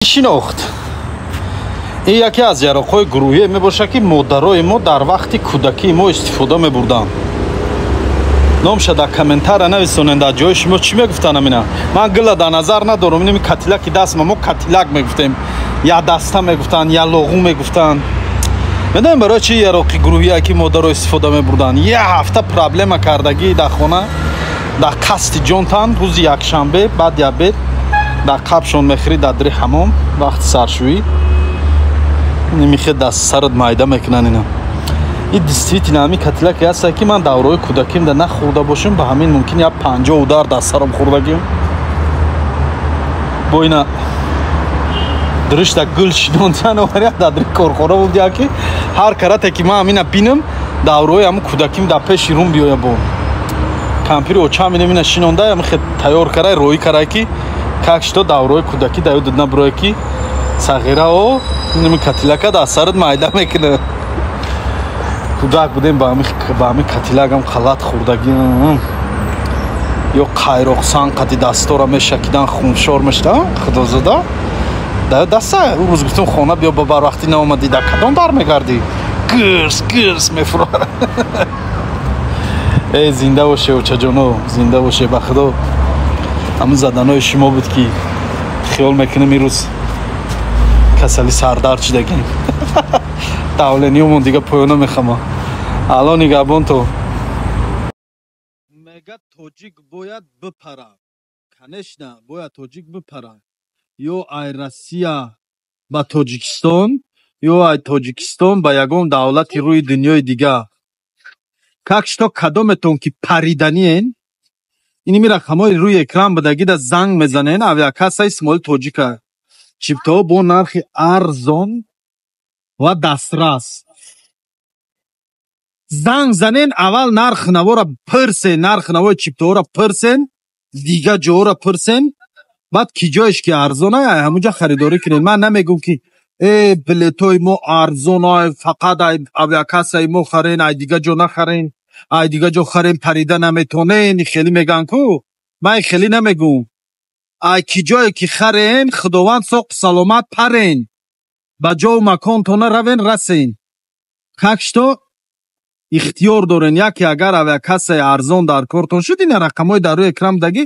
шинохт ин яке аз яроқҳои гурӯҳие мебошад ки модарои мо дар вақти кӯдакии мо истифода мебурданд. номша дар комментария нависонед дар ҷои шумо чӣ мегуфтанд амина. Ман гила дар назар надорам, ин катилаки дастма мо катилак мегуфтем, я даста мегуфтанд, я лоғу мегуфтанд. медонем барои чӣ яроқи гурӯҳие ки модаро истифода мебурданд. як ҳафта проблема кардагӣ дар хона дар қасди ҷонтан рӯзи якшанбе баъди обед дар қабшон мехӯри дар дри ҳамом вақти саршӯӣ мехе даст сарат майда мекунанд. ина ин действительно ҳамин катилаке ҳаст ки ман давраҳои кӯдаким да нахӯрда бошам, ба ҳамин мумкин як 50 удар дар сарам хӯрдагим бо ина дуришта гул шидондан оваря дар дри корхона будия ки ҳар карате ки ман амина бинам давраҳои ҳамин кӯдаким дар пеши рум биёя бо кампири очаминем ина шинонда мехе тайёр карай роҳӣ карай ки как что давраҳои кӯдакӣ да ёдат набурое ки сағирао ин катилака дар сарат майда мекунад. кӯдак будем ба ҳамин катилакам халат хӯрдагим ё қайроқсан қади дастора мешакидан хунфшор мешудам худозада да даста рӯз гуфтам хона биё ба барвақти наомадӣ дар кадом бармегардӣ гирс гирс мефурад. зинда боше очаҷоно, зинда боше. ба худо ҳамин заданои шумо буд ки хиёл мекунем ин рӯз касали сардард шудагем. давлениёмон дига поёна мехама. алло нигаҳбон то мега тоҷик бояд бипара. конечно бояд тоҷик бипара. ё ай россия ба тоҷикистон ё ай тоҷикистон ба ягон давлати рӯи дунёи дига. как что кадометон ки париданиен иними рақамҳои рӯи экран будагида занг мезанен авиакасса исмоил тоҷика чиптаҳо бо нархи арзон ва дастрас. занг занен аввал нархнавора пирсен, нархнавои чиптаҳоро пирсен, дига ҷоҳоро пирсен, баъд ки ҷоеш ки арзон ай ҳамунҷа харидорӣ кунед. ман намегум ки билетҳои мо арзон ай фақат ай авиакассаи мо харен, ай дига ҷо нахарен, ай дига ҷо харен парида наметонен. хелӣ меган ку ман хелӣ намегум. ай ки ҷое ки харен худованд соқ саломат парен ба ҷову маконтона равен расен. как что ихтиёр дорен. яке агар авиакассаи арзон дар кортон шуд ина рақамҳои дар рӯи экран будагӣ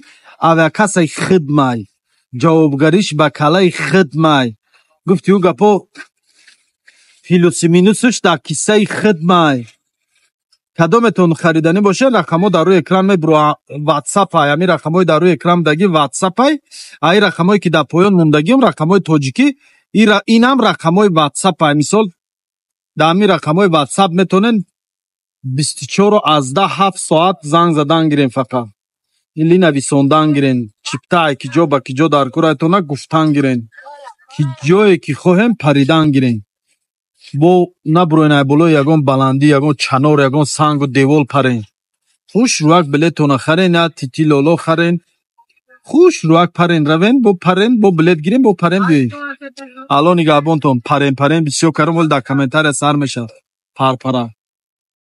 авиакассаи хидмай ҷавобгариш ба калаи хидмай гуфти ӯ гапо плюси минусуш дар киссаи хидмай. кадометон хариданӣ бошед рақамҳо дар рӯи экран мебуро ватсапай ҳамин рақамҳои дар рӯи экран будагӣ ватсапай ай рақамҳое ки дар поён мондагиам рақамҳои тоҷикӣ инам рақамҳои ватсапай. мисол дар ҳамин рақамҳои ватсап метонен 24 аз 7 соат занг задан гирен фақат или нависондан гирен чиптаи ки ҷо ба ки ҷо дар кӯрайтона гуфтан гирен ки ҷое ки хоҳем паридан гирен бо набуроен болои ягон баландӣ ягон чанор ягон сангу девол парен. хушрӯяк билетона харен я тити лоло харен хушрӯяк парен равен бо билет гирем бо парен биёед. алло нигаҳбонтон парен бисёр каром вале дар комментария сар мешавад парпара.